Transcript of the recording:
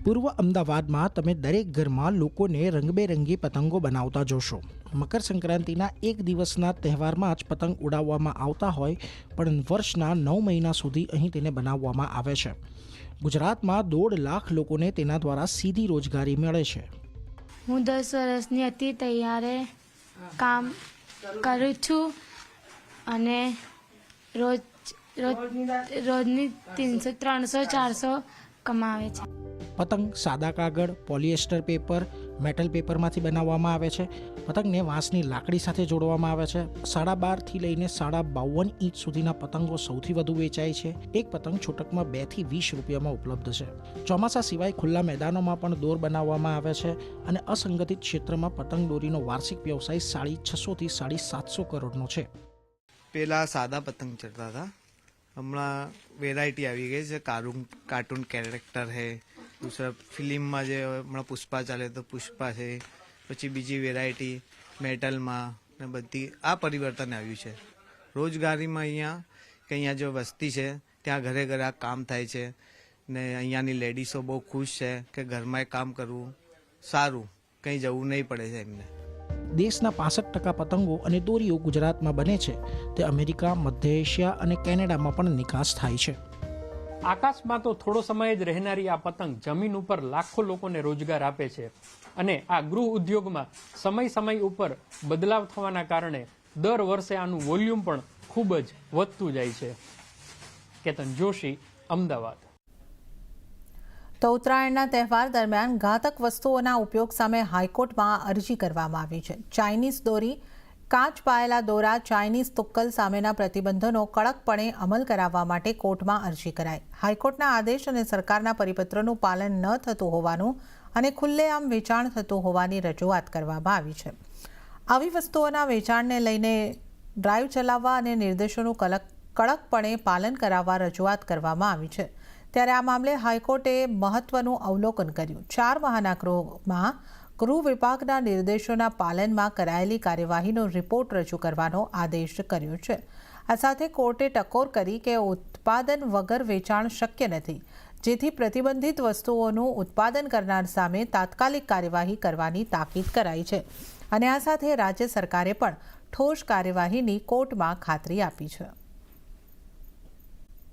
પૂર્વ અમદાવાદમાં તમે દરેક ઘરમાં લોકોને રંગબેરંગી પતંગો બનાવતા જોશો. મકર સંક્રાંતિના એક દિવસના તહેવારમાં જ પતંગ ઉડાવવામાં આવતા હોય, પણ વર્ષના 9 મહિના સુધી અહીં તેને બનાવવામાં આવે છે. ગુજરાતમાં 1.5 લાખ લોકોને તેના દ્વારા સીધી રોજગારી મળે છે. હું 10 વર્ષની હતી ત્યારે કામ કરું છું અને રોજની 300, 300, 400 કમાવે છે. પતંગ સાદા કાગળ, પોલિએસ્ટર પેપર, મેટલ પેપરમાંથી બનાવવામાં આવે છે. પતંગને વાંસની લાકડી સાથે જોડવામાં આવે છે. 12.5 થી લઈને 52 ઇંચ સુધીના પતંગો સૌથી વધુ વેચાય છે. એક પતંગ છૂટકમાં 2 થી 20 રૂપિયામાં ઉપલબ્ધ છે. ચોમાસા સિવાય ખુલ્લા મેદાનોમાં પણ દોર બનાવવામાં આવે છે અને અસંગઠિત ક્ષેત્રમાં પતંગ દોરીનો વાર્ષિક વ્યવસાય 650 થી 750 કરોડનો છે. પહેલાં સાદા પતંગ ચડતા હતા, હમણાં વેરાયટી આવી ગઈ છે. કાર્ટૂન કેરેક્ટર છે, दूसरा ફિલ્મમાં જે હમણાં પુષ્પા ચાલે તો પુષ્પા છે, પછી બીજી વેરાયટી મેટલમાં ને બધી આ પરિવર્તન આવ્યું છે. રોજગારીમાં અહીંયા જો વસ્તી છે ત્યાં ઘરે ઘરે આ કામ થાય છે ને અહીંયાની લેડીઝો બહુ ખુશ છે કે ઘરમાં કામ કરવું સારું, કંઈ જવું નહીં પડે છે એમને. દેશના 65% પતંગો અને દોરીઓ ગુજરાતમાં બને છે. તે અમેરિકા, મધ્ય એશિયા અને કેનેડામાં પણ નિકાસ થાય છે. આકાશમાં તો થોડો સમય જ રહેનારી આ પતંગ જમીન ઉપર લાખો લોકોને રોજગાર આપે છે અને આ ગૃહ ઉદ્યોગમાં સમય ઉપર બદલાવ થવાના કારણે દર વર્ષે આનું વોલ્યુમ પણ ખૂબ જ વધતું જાય છે. કેતન જોશી, અમદાવાદ. તો ઉત્તરાયણના તહેવાર દરમિયાન ઘાતક વસ્તુઓના ઉપયોગ સામે હાઈકોર્ટમાં અરજી કરવામાં આવી છે. ચાઇનીઝ દોરી, કાચ પાયેલા દોરા, ચાઇનીઝ તુક્કલ સામેના પ્રતિબંધોનો કડકપણે અમલ કરાવવા માટે કોર્ટમાં અરજી કરાઈ. હાઈકોર્ટના આદેશ અને સરકારના પરિપત્રનું પાલન ન થતું હોવાનું અને ખુલ્લેઆમ વેચાણ થતું હોવાની રજૂઆત કરવામાં આવી છે. આવી વસ્તુઓના વેચાણને લઈને ડ્રાઈવ ચલાવવા અને નિર્દેશોનું કડકપણે પાલન કરાવવા રજૂઆત કરવામાં આવી છે. ત્યારે આ મામલે હાઈકોર્ટે મહત્વનું અવલોકન કર્યું. 4 મહાના ગૃહમાં ગૃહ વિભાગના નિર્દેશોના પાલનમાં કરાયેલી કાર્યવાહીનો રિપોર્ટ રજૂ કરવાનો આદેશ કર્યો છે. આ સાથે કોર્ટે ટકોર કરી કે ઉત્પાદન વગર વેચાણ શક્ય નથી, જેથી પ્રતિબંધિત વસ્તુઓનું ઉત્પાદન કરનાર સામે તાત્કાલિક કાર્યવાહી કરવાની તાકીદ કરાઈ છે અને આ સાથે રાજ્ય સરકારે પણ ઠોસ કાર્યવાહીની કોર્ટમાં ખાતરી આપી છે.